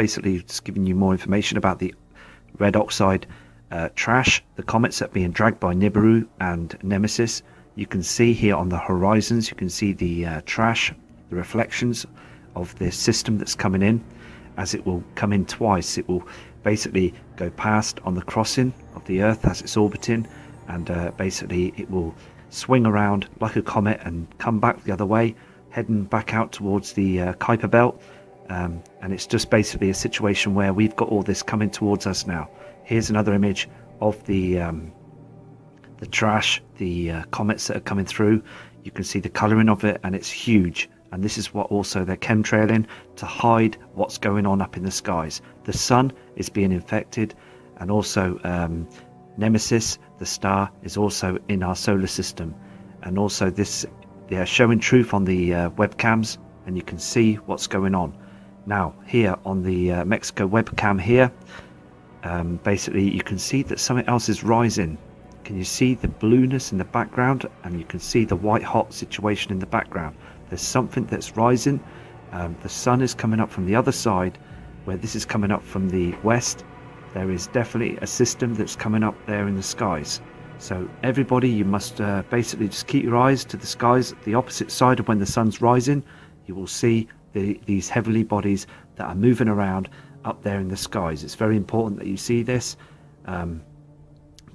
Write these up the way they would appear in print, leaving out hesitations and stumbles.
basically just giving you more information about the red oxide trash, the comets that are being dragged by Nibiru and Nemesis. You can see here on the horizons, you can see the trash, the reflections of the system that's coming in. As it will come in twice, it will basically go past on the crossing of the Earth as it's orbiting, and basically it will swing around like a comet and come back the other way, heading back out towards the Kuiper belt. And it's just basically a situation where we've got all this coming towards us now. Here's another image of the trash, the comets that are coming through. You can see the colouring of it, and it's huge. And this is what also they're chemtrailing to hide what's going on up in the skies. The sun is being infected, and also Nemesis, the star, is also in our solar system. And also this, they're showing truth on the webcams, and you can see what's going on. Now here on the Mexico webcam here, basically you can see that something else is rising. Can you see the blueness in the background? And you can see the white hot situation in the background. There's something that's rising. The sun is coming up from the other side, where this is coming up from the west. There is definitely a system that's coming up there in the skies. So everybody, you must basically just keep your eyes to the skies, the opposite side of when the sun's rising. You will see these heavenly bodies that are moving around up there in the skies. It's very important that you see this.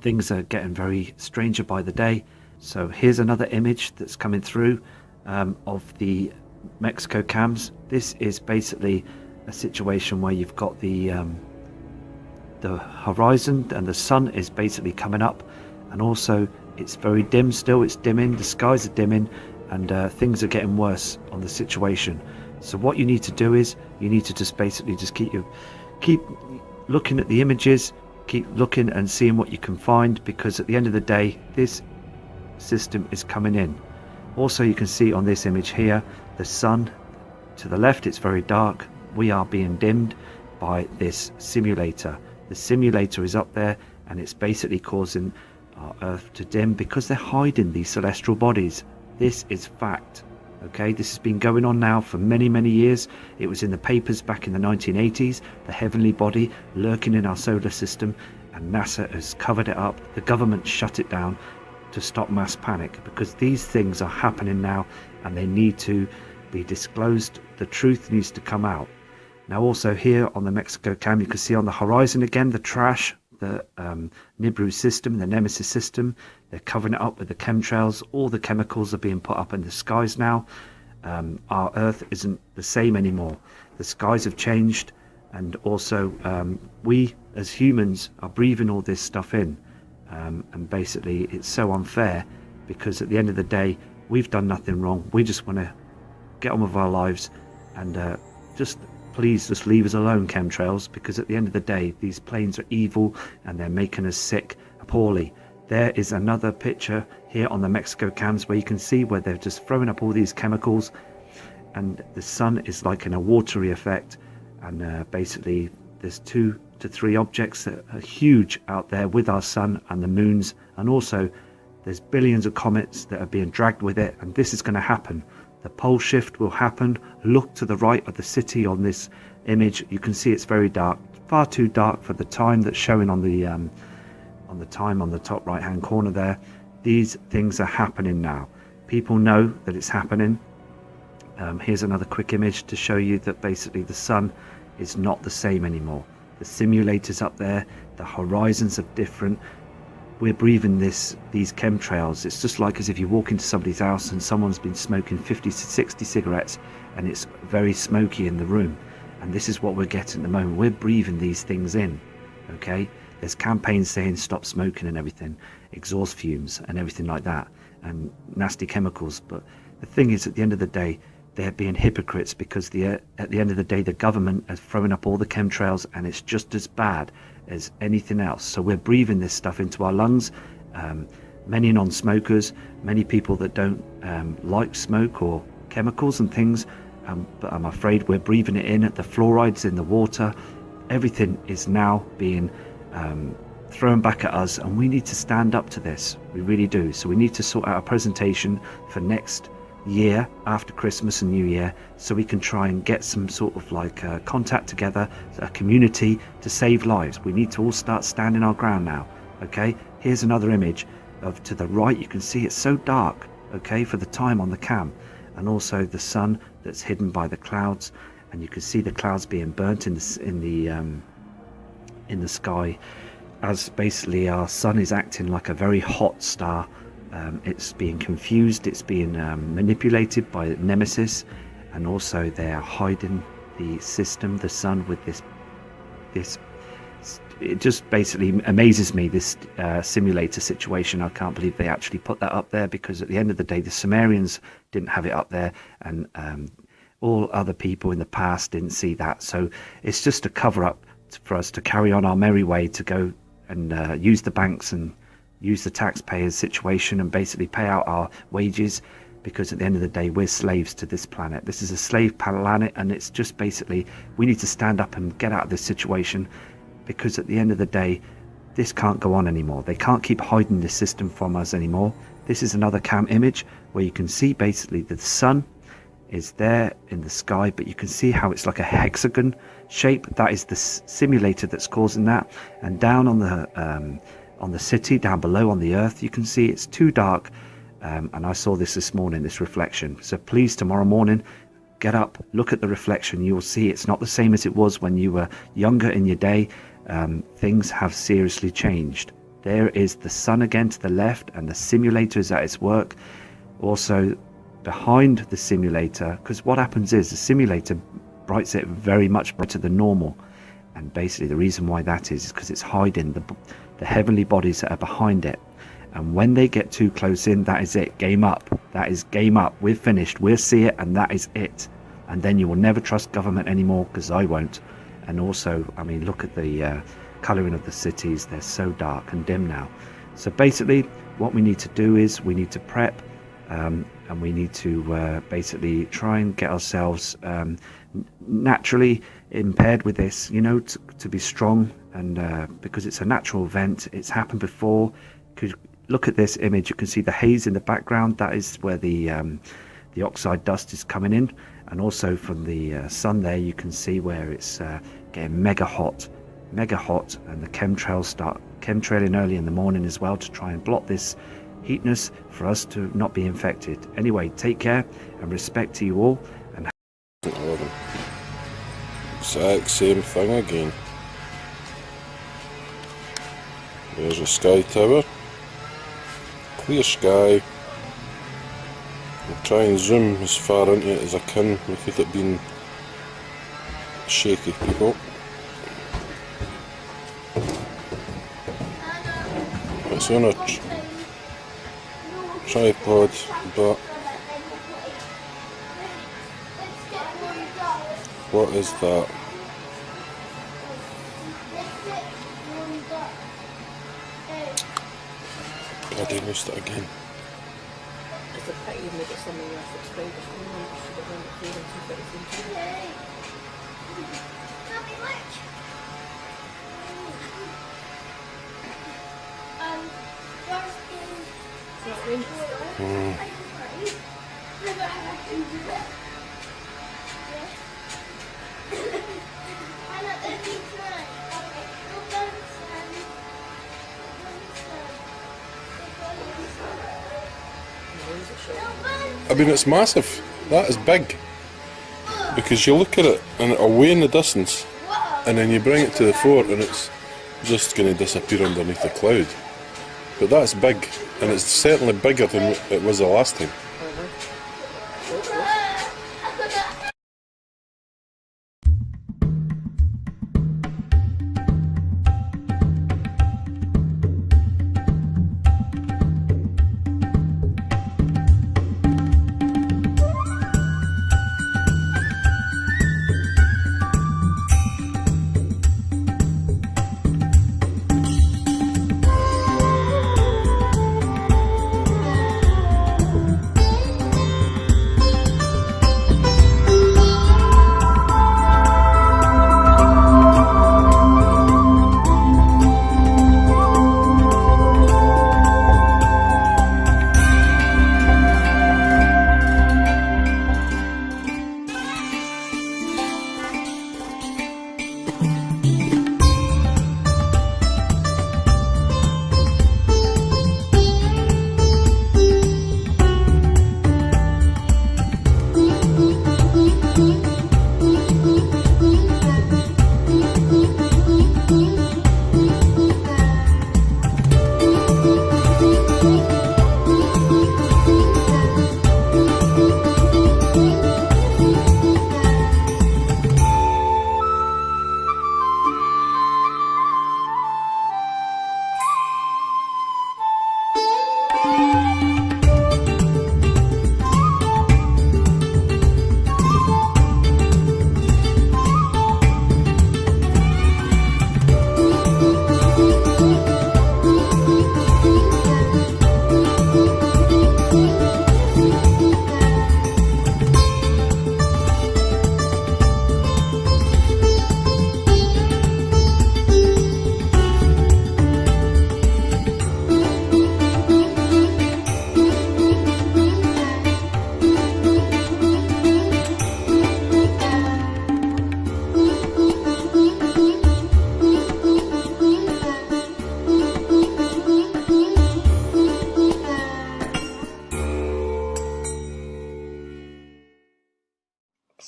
Things are getting very stranger by the day. So here's another image that's coming through of the Mexico cams. This is basically a situation where you've got the horizon, and the sun is basically coming up, and also it's very dim still. It's dimming, the skies are dimming, and things are getting worse on the situation. So what you need to do is you need to just basically just keep looking at the images, keep looking and seeing what you can find, because at the end of the day this system is coming in. Also you can see on this image here the sun to the left, it's very dark. We are being dimmed by this simulator. The simulator is up there, and it's basically causing our Earth to dim because they're hiding these celestial bodies. This is fact. Okay, this has been going on now for many years. It was in the papers back in the 1980s, the heavenly body lurking in our solar system, and NASA has covered it up. The government shut it down to stop mass panic, because these things are happening now and they need to be disclosed. The truth needs to come out. Now also here on the Mexico cam, you can see on the horizon again the trash, the Nibiru system, the Nemesis system. They're covering it up with the chemtrails. All the chemicals are being put up in the skies now. Our Earth isn't the same anymore. The skies have changed, and also we as humans are breathing all this stuff in, and basically it's so unfair, because at the end of the day we've done nothing wrong. We just want to get on with our lives, and please just leave us alone, chemtrails, because at the end of the day these planes are evil and they're making us sick poorly. There is another picture here on the Mexico cams where you can see where they're just throwing up all these chemicals, and the sun is like in a watery effect, and basically there's 2 to 3 objects that are huge out there with our sun and the moons, and also there's billions of comets that are being dragged with it, and this is going to happen. The pole shift will happen. Look to the right of the city on this image. You can see it's very dark, far too dark for the time that's showing on the time on the top right hand corner there. These things are happening now. People know that it's happening. Here's another quick image to show you that basically the sun is not the same anymore. The simulators up there, the horizons are different. We're breathing these chemtrails. It's just like as if you walk into somebody's house and someone's been smoking 50 to 60 cigarettes, and it's very smoky in the room. And this is what we're getting at the moment. We're breathing these things in. Okay, there's campaigns saying stop smoking and everything, exhaust fumes and everything like that, and nasty chemicals. But the thing is, at the end of the day, they're being hypocrites, because at the end of the day the government has thrown up all the chemtrails, and it's just as bad as anything else. So we're breathing this stuff into our lungs. Many non-smokers, many people that don't like smoke or chemicals and things, but I'm afraid we're breathing it in. The fluorides in the water, everything is now being thrown back at us, and we need to stand up to this. We really do. So we need to sort out a presentation for next year after Christmas and New Year, so we can try and get some sort of like contact together, a community to save lives. We need to all start standing our ground now. Okay, here's another image of to the right. You can see it's so dark, okay, for the time on the cam, and also the sun that's hidden by the clouds, and you can see the clouds being burnt in the sky, as basically our sun is acting like a very hot star. It's being confused, it's being manipulated by Nemesis, and also they're hiding the system, the sun, with this. It just basically amazes me, this simulator situation. I can't believe they actually put that up there, because at the end of the day, the Sumerians didn't have it up there, and all other people in the past didn't see that. So it's just a cover up for us to carry on our merry way, to go and use the banks and use the taxpayers situation and basically pay out our wages, because at the end of the day, we're slaves to this planet. This is a slave planet, and it's just basically, we need to stand up and get out of this situation, because at the end of the day, this can't go on anymore. They can't keep hiding this system from us anymore. This is another cam image where you can see basically the sun is there in the sky, but you can see how it's like a hexagon shape. That is the simulator that's causing that. And down on the city, down below on the earth, you can see it's too dark, and I saw this morning, this reflection. So please, tomorrow morning, get up, look at the reflection. You will see it's not the same as it was when you were younger in your day. Things have seriously changed. There is the sun again to the left, and the simulator is at its work. Also behind the simulator, because what happens is the simulator brights it very much brighter than normal, and basically the reason why that is because it's hiding the heavenly bodies that are behind it. And when they get too close in, that is it, game up. That is game up. We're finished, we'll see it, and that is it. And then you will never trust government anymore, because I won't. And also, I mean, look at the colouring of the cities. They're so dark and dim now. So basically what we need to do is we need to prep, and we need to basically try and get ourselves naturally impaired with this, you know, to be strong, and because it's a natural event, it's happened before. Look at this image, you can see the haze in the background. That is where the oxide dust is coming in, and also from the sun there, you can see where it's getting mega hot, and the chemtrails start chemtrailing early in the morning as well, to try and block this heatness for us to not be infected. Anyway, take care and respect to you all. And exact same thing again. There's a sky tower, clear sky. I'll try and zoom as far into it as I can without it being shaky, people. It's on a tripod, but what is that? Bloody missed it again. It's a pity you made it something else subscribers coming on. You should have run it through and see if it's I mean, it's massive. That is big. Because you look at it and it'll way in the distance, and then you bring it to the fore and it's just going to disappear underneath the cloud. But that's big, and it's certainly bigger than it was the last time.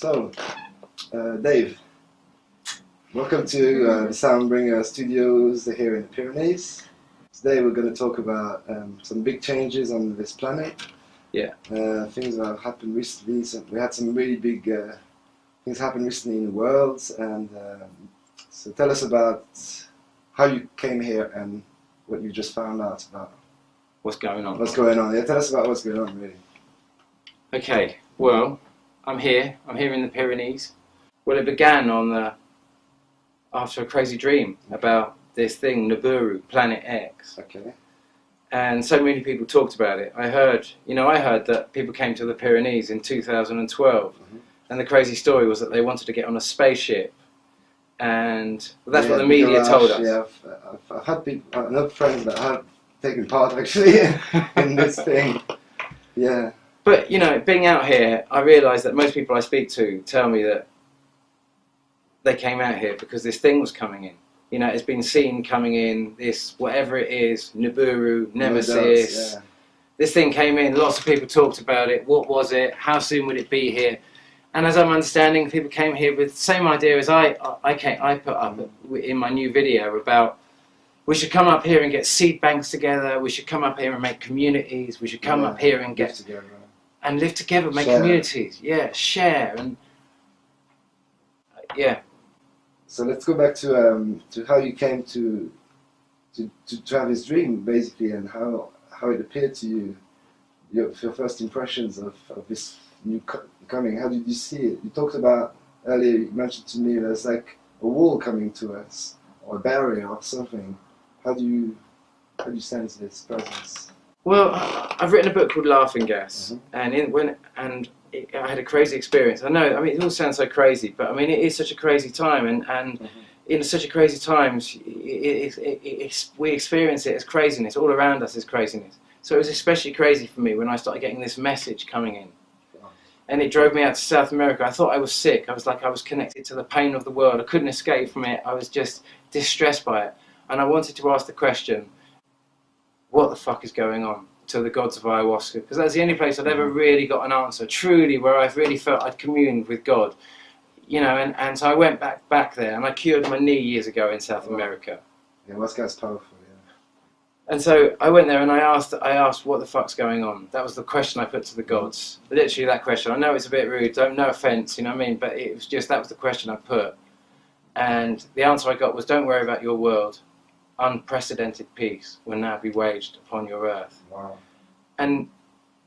So, Dave, welcome to the Soundbringer Studios here in the Pyrenees. Today we're going to talk about some big changes on this planet. Yeah. Things that have happened recently. So we had some really big things happen recently in the world, and so tell us about how you came here and what you just found out about What's going on? what's going on. Yeah, tell us about what's going on, really. Okay, well, I'm here in the Pyrenees. Well, it began after a crazy dream about this thing, Nibiru, Planet X. Okay. And so many people talked about it. I heard that people came to the Pyrenees in 2012. Mm-hmm. And the crazy story was that they wanted to get on a spaceship. And that's Yeah, what the media told us. Yeah, I've had people, I know friends that have taken part actually in this thing. Yeah. But, you know, being out here, I realise that most people I speak to tell me that they came out here because this thing was coming in. You know, it's been seen coming in, this, whatever it is, Nibiru, Nemesis. No doubts, yeah. This thing came in, lots of people talked about it. What was it? How soon would it be here? And as I'm understanding, people came here with the same idea as I put up in my new video about we should come up here and get seed banks together, we should come up here and make communities, we should come up here and live together. And live together, make Share. communities, yeah, share, and yeah. So let's go back to how you came to have this dream, basically, and how it appeared to you, your first impressions of this new coming. How did you see it? You talked about earlier. You mentioned to me there's like a wall coming to us, or a barrier, or something. How do you sense this presence? Well, I've written a book called Laughing Gas, Mm-hmm. and I had a crazy experience. I know, I mean, it all sounds so crazy, but I mean, it is such a crazy time, and Mm-hmm. in such a crazy times, we experience it as craziness. All around us is craziness. So it was especially crazy for me when I started getting this message coming in. And it drove me out to South America. I thought I was sick. I was connected to the pain of the world. I couldn't escape from it. I was just distressed by it. And I wanted to ask the question, what the fuck is going on, to the gods of ayahuasca? Because that's the only place I'd ever really got an answer, truly, where I've really felt I'd communed with God. You know, and so I went back there, and I cured my knee years ago in South America. Yeah, ayahuasca is powerful. And so I went there and I asked what the fuck's going on. That was the question I put to the gods. Literally that question. I know it's a bit rude, no offence, you know what I mean? But it was just, that was the question I put. And the answer I got was, don't worry about your world. Unprecedented peace will now be waged upon your earth. Wow. And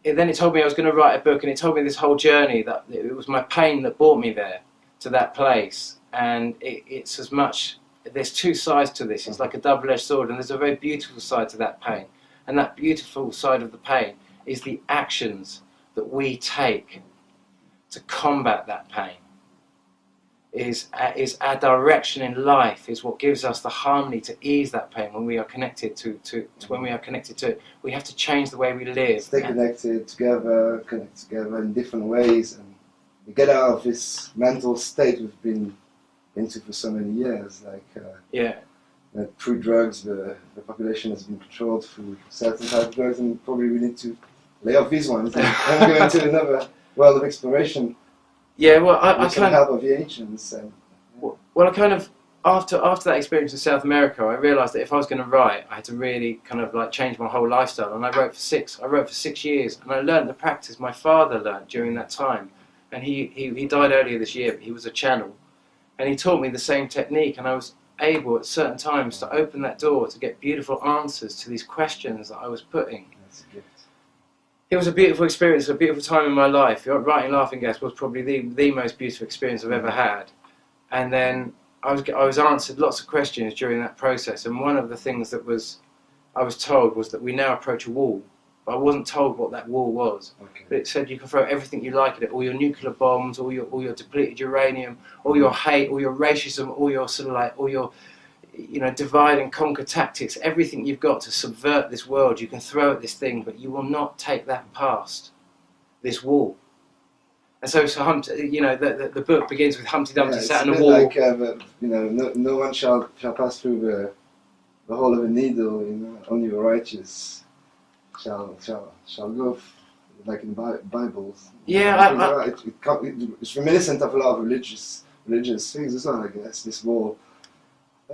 then it told me I was going to write a book, and it told me this whole journey, that it was my pain that brought me there, to that place. And it's as much... There's two sides to this. It's like a double-edged sword, and there's a very beautiful side to that pain. And that beautiful side of the pain is the actions that we take to combat that pain. Is our direction in life, is what gives us the harmony to ease that pain when we are connected to when we are connected to it. We have to change the way we live. Stay connected together, connect together in different ways, and we get out of this mental state we've been into for so many years. Through drugs, the population has been controlled through certain type of drugs, and probably we need to lay off these ones and go into another world of exploration. Yeah, well, I with some help of the ancients. Well, I kind of, after that experience in South America, I realised that if I was going to write, I had to really kind of like change my whole lifestyle. And I wrote for 6 years, and I learned the practice my father learned during that time. And he died earlier this year, but he was a channel. And he taught me the same technique, and I was able at certain times to open that door to get beautiful answers to these questions that I was putting. That's a gift. It was a beautiful experience, a beautiful time in my life. Writing Laughing Gas was probably the most beautiful experience I've ever had. And then I was answered lots of questions during that process, and one of the things that I was told was that we now approach a wall. But I wasn't told what that wall was. Okay. But it said you can throw everything you like at it, all your nuclear bombs, all your depleted uranium, all your hate, all your racism, all your sort of like, all your, you know, divide and conquer tactics, everything you've got to subvert this world, you can throw at this thing, but you will not take that past this wall. And so you know, the book begins with Humpty Dumpty sat on a wall. Like, you know, no one shall pass through the hole of a needle. You know, only the righteous shall go like in Bibles. Yeah, it's reminiscent of a lot of religious things as well, I guess. This war.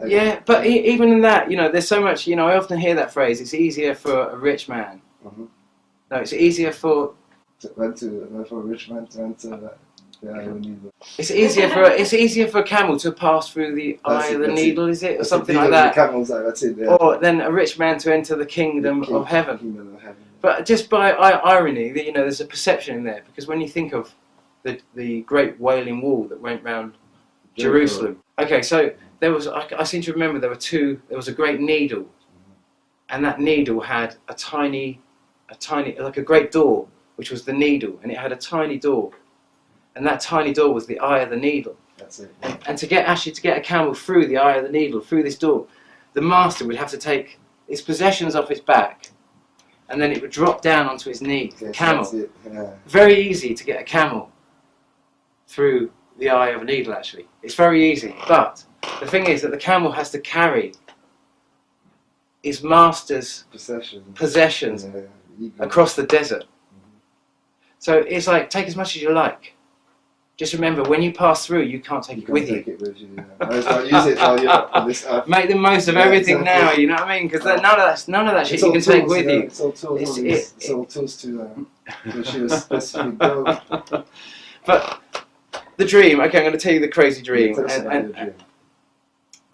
Yeah, but even in that, you know, there's so much. You know, I often hear that phrase. It's easier for a rich man. No, it's easier for. For a rich man to enter the eye of the needle. It's easier for a camel to pass through the eye of the needle, is it, or something like that? Camel's eye, that's it. Yeah. Or then a rich man to enter the kingdom of heaven. Kingdom of heaven. But just by irony, you know, there's a perception in there, because when you think of the great Wailing Wall that went round Jerusalem. Okay, so there was, I seem to remember there was a great needle, and that needle had a tiny, like a great door, which was the needle, and it had a tiny door, and that tiny door was the eye of the needle. That's it. And to get a camel through the eye of the needle, through this door, the master would have to take his possessions off his back, and then it would drop down onto his knee. The camel. That's it. Yeah. Very easy to get a camel through the eye of a needle, actually. It's very easy. But the thing is that the camel has to carry his master's possessions across the desert. So it's like, take as much as you like. Just remember, when you pass through, you can't take it with you. Use it while you're on this earth. Make the most of everything now, you know what I mean? Because none of that shit you can take with you. It's all tools. It's all tools to achieve a specific goal. But the dream, okay, I'm going to tell you the crazy dream. The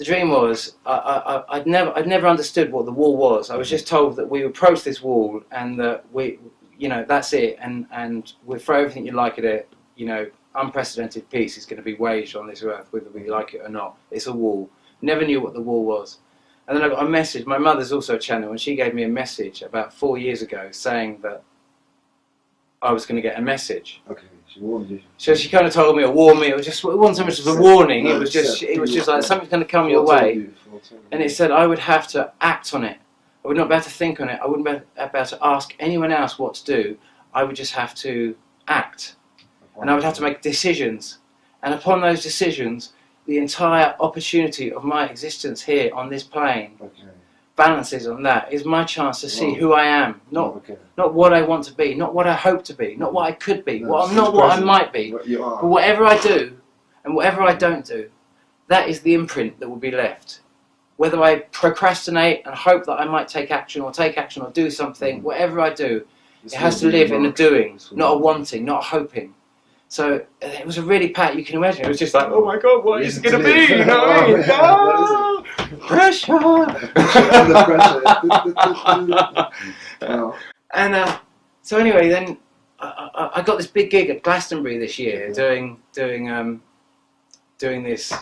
dream was, I'd never understood what the wall was. I was just told that we approach this wall and that you know, that's it, and we throw everything you like at it. You know, unprecedented peace is going to be waged on this earth, whether we like it or not. It's a wall. Never knew what the wall was. And then I got a message. My mother's also a channel, and she gave me a message about 4 years ago saying that I was going to get a message. Okay, she warned you. So she kind of told me or warned me. It wasn't so much as a warning. It was just like something's going to come your way. And it said I would have to act on it. I would not be able to think on it. I wouldn't be able to ask anyone else what to do. I would just have to act. And I would have to make decisions. And upon those decisions, the entire opportunity of my existence here on this plane balances on that. Is my chance to see who I am. Not what I want to be, not what I hope to be, not what I could be, not what I might be. But whatever I do and whatever I don't do, that is the imprint that will be left. Whether I procrastinate and hope that I might take action or do something, whatever I do, it has to live in a doing, not a wanting, not a hoping. So it was a really you can imagine, it was just like, oh my God, what is it going to be? You know what I mean? No! Pressure! And so anyway, then I got this big gig at Glastonbury this year, doing this.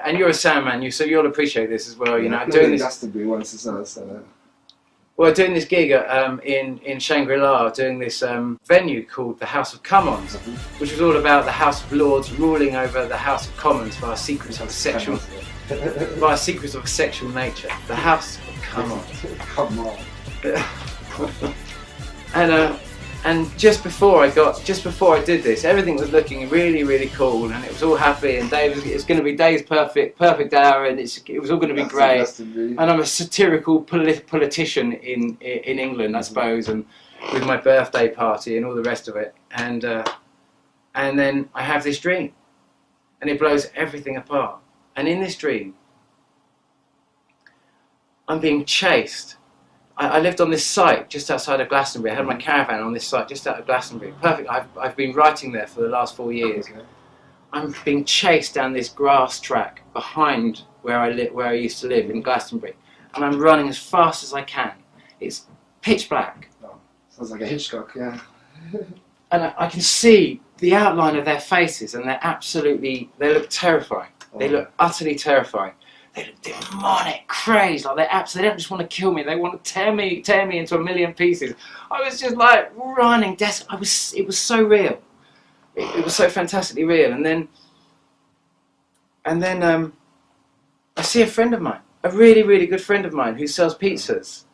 And you're a sound man, so you'll appreciate this as well. You know, doing this. Glastonbury once as well. So. Well, doing this gig in Shangri-La, doing this venue called the House of Commons, which was all about the House of Lords ruling over the House of Commons via secrets of a sexual nature. The House of Commons. Come on. And just before I did this, everything was looking really, really cool, and it was all happy. And it's going to be Dave's perfect hour, and it was all going to be great. And I'm a satirical politician in England, I suppose, and with my birthday party and all the rest of it. And then I have this dream, and it blows everything apart. And in this dream, I'm being chased. I lived on this site just outside of Glastonbury. I had my caravan on this site just out of Glastonbury. Perfect. I've been writing there for the last 4 years. Okay. I'm being chased down this grass track behind where I used to live in Glastonbury, and I'm running as fast as I can. It's pitch black. Oh, sounds like a Hitchcock, yeah. And I can see the outline of their faces, and they look terrifying. They look utterly terrifying. They look demonic, crazed, like they don't just want to kill me, they want to tear me into a million pieces. I was just like running, it was so real. It was so fantastically real. And then I see a friend of mine, a really, really good friend of mine who sells pizzas.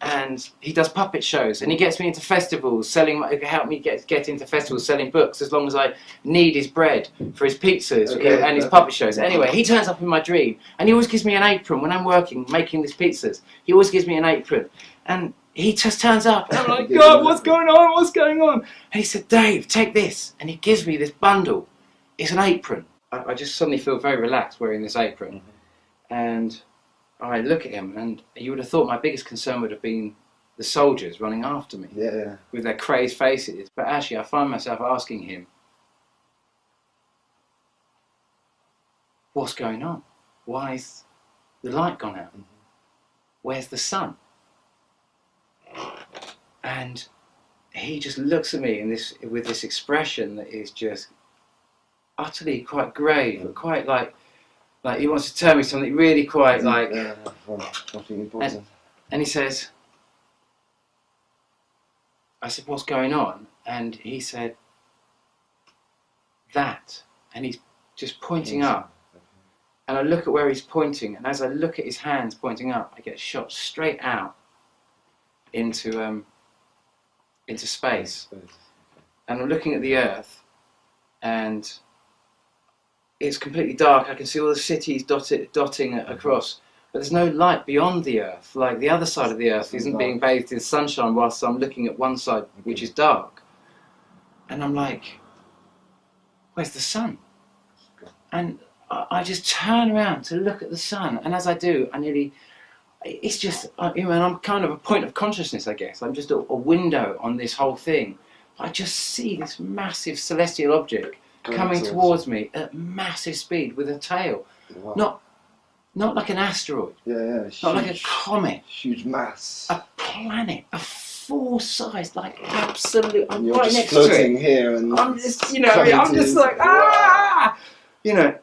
And he does puppet shows, and he gets me into festivals, help me get into festivals selling books, as long as I need his bread for his pizzas and his puppet shows. Anyway, he turns up in my dream, and he always gives me an apron when I'm working, making these pizzas. He always gives me an apron. And he just turns up, and I'm like, God, what's going on? What's going on? And he said, Dave, take this. And he gives me this bundle. It's an apron. I just suddenly feel very relaxed wearing this apron. And I look at him, and you would have thought my biggest concern would have been the soldiers running after me with their crazed faces. But actually, I find myself asking him, what's going on? Why is the light gone out? Where's the sun? And he just looks at me with this expression that is just utterly quite grave, but quite like he wants to tell me something really quite like. Nothing important. And he says, I said, what's going on? And he said, that. And he's just pointing up. And I look at where he's pointing, and as I look at his hands pointing up, I get shot straight out into space. And I'm looking at the Earth, and it's completely dark. I can see all the cities dotting across, but there's no light beyond the Earth. Like the other side of the Earth isn't being bathed in sunshine whilst I'm looking at one side, which is dark. And I'm like, where's the sun? And I just turn around to look at the sun, and as I do, it's just, you know, I'm kind of a point of consciousness, I guess. I'm just a window on this whole thing. I just see this massive celestial object coming towards me at massive speed with a tail. Wow. Not like an asteroid. Not huge, like a comet. Huge mass. A planet. A full-sized, like absolute. I'm You're right just next to it. floating here, and I'm just, you know, I'm just like you know.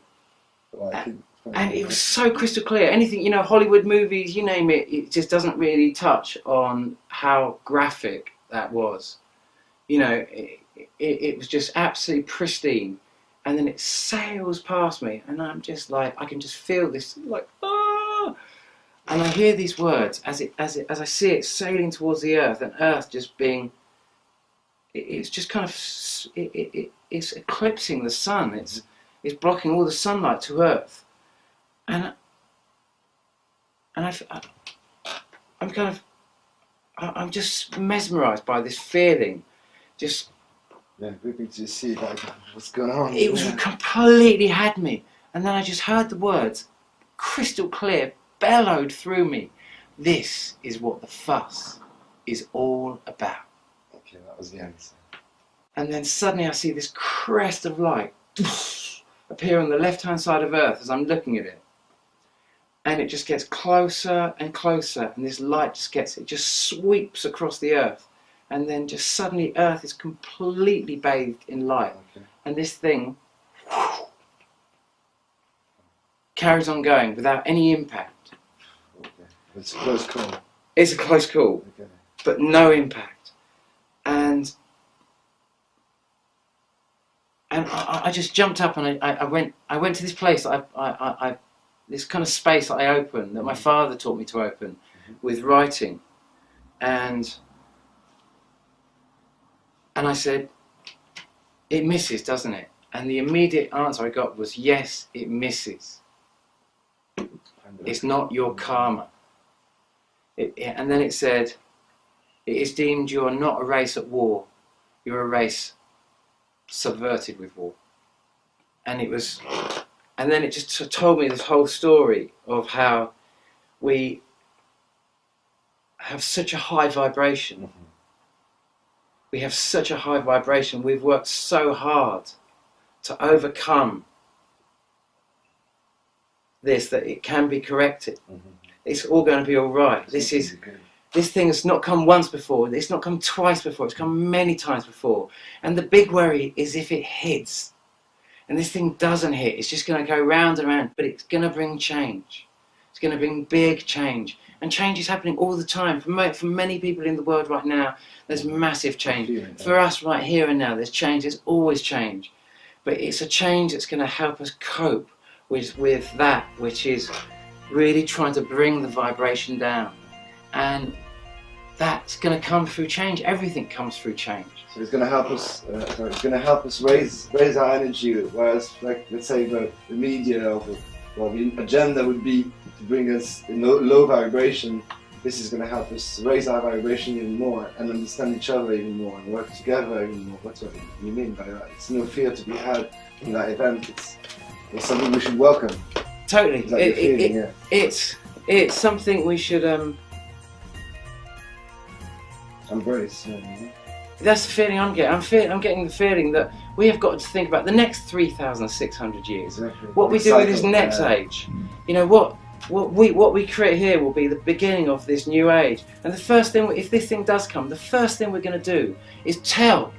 And it was so crystal clear. Anything, you know, Hollywood movies, you name it, it just doesn't really touch on how graphic that was. You know, it was just absolutely pristine. And then it sails past me, and I'm just like, I can just feel this, like, ah! And I hear these words as I see it sailing towards the Earth, and Earth just being, it's just kind of, it's eclipsing the sun. It's blocking all the sunlight to Earth. And I'm just mesmerised by this feeling. Just gripping to see like what's going on. It was completely had me, and then I just heard the words, crystal clear, bellowed through me. This is what the fuss is all about. Okay, that was the answer. And then suddenly I see this crest of light appear on the left-hand side of Earth as I'm looking at it. And it just gets closer and closer, and this light just sweeps across the Earth. And then just suddenly Earth is completely bathed in light. Okay. And this thing carries on going without any impact. Okay. It's a close call. It's a close call, but no impact. And I just jumped up, and I went to this place, this kind of space that I opened, that my father taught me to open with writing. And I said, it misses, doesn't it? And the immediate answer I got was, yes, it misses. It's not your karma. And then it said, it is deemed you are not a race at war. You're a race subverted with war. And then it just told me this whole story of how we have such a high vibration. We have such a high vibration. We've worked so hard to overcome this that it can be corrected. It's all going to be all right. This thing has not come once before. It's not come twice before. It's come many times before. And the big worry is if it hits. And this thing doesn't hit. It's just going to go round and round. But it's going to bring change. It's going to bring big change. And change is happening all the time. For many people in the world right now, there's massive change. For us right here and now, there's change. There's always change. But it's a change that's going to help us cope with that, which is really trying to bring the vibration down. And that's going to come through change. Everything comes through change. So it's going to help us. It's going to help us raise our energy. Whereas, like, let's say the media or the agenda would be to bring us in low vibration, this is going to help us raise our vibration even more and understand each other even more and work together even more. That's what you mean by that. It's no fear to be had in that event. It's something we should welcome. Totally. Is that your feeling? Yeah. It's something we should Embrace. That's the feeling I'm getting. I'm getting the feeling that we have got to think about the next 3,600 years. Exactly. What we do with this next age. You know, what we create here will be the beginning of this new age. And the first thing, if this thing does come, the first thing we're going to do is tell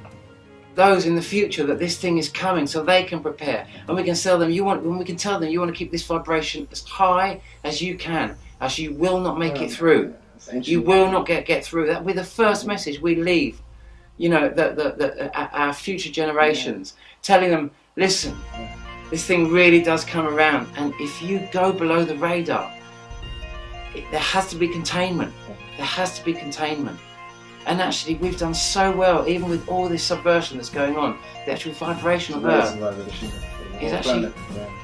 those in the future that this thing is coming, so they can prepare. And we can tell them you want to keep this vibration as high as you can, as you will not make it through. You will not get through. That will be the first message we leave. You know, our future generations, telling them, listen, this thing really does come around, and if you go below the radar, there has to be containment. There has to be containment. And actually, we've done so well, even with all this subversion that's going on. The actual vibration of Earth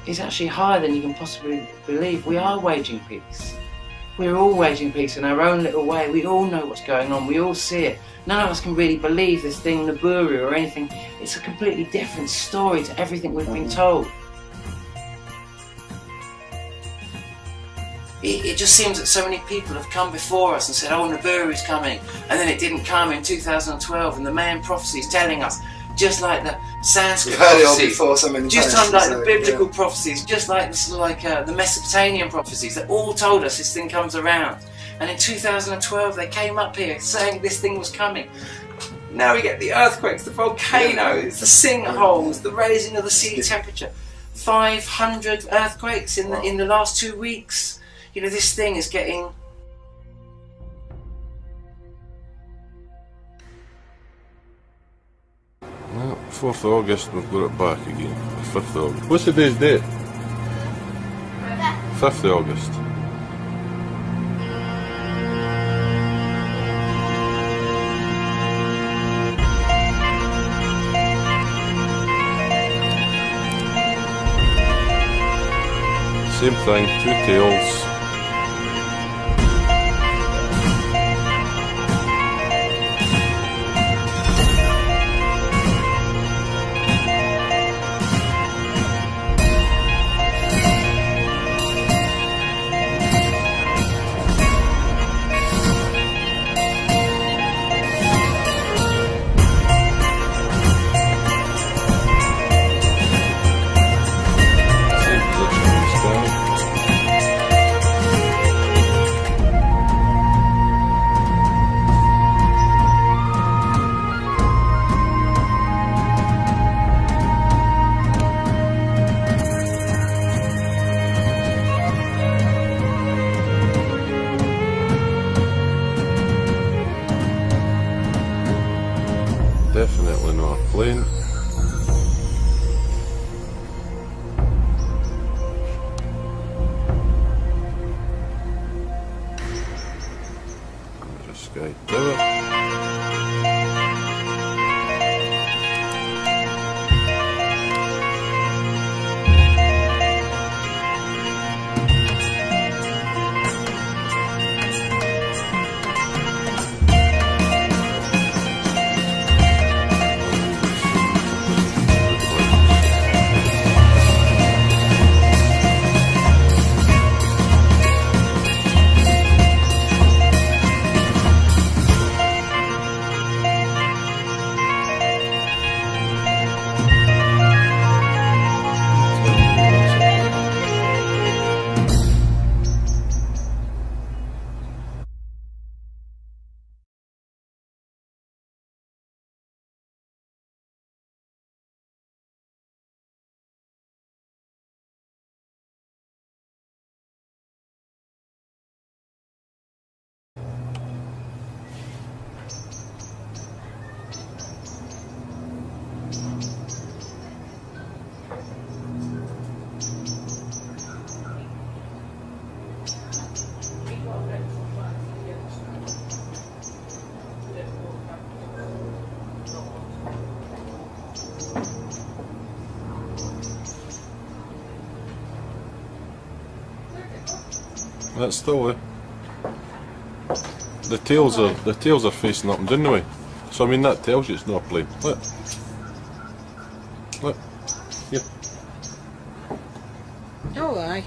is actually higher than you can possibly believe. We are waging peace. We're all waging peace in our own little way. We all know what's going on. We all see it. None of us can really believe this thing, Nibiru or anything. It's a completely different story to everything we've been told. It just seems that so many people have come before us and said, oh, Nibiru is coming. And then it didn't come in 2012. And the Mayan prophecy is telling us, just like the Sanskrit prophecies, just like the biblical prophecies, just like the Mesopotamian prophecies that all told us this thing comes around. And in 2012 they came up here saying this thing was coming. Now we get the earthquakes, the volcanoes, the sinkholes, the raising of the sea temperature. 500 earthquakes in the last 2 weeks. You know, this thing is getting... Well, 4th of August, we've got it back again. 5th of August. What's today's date? 5th of August. Same thing, 2 tails. Definitely not a plane. There's a sky tower. That's still there. the tails are facing up and down the way. So I mean that tells you it's not a plane. Look. Look. Here. Oh, aye.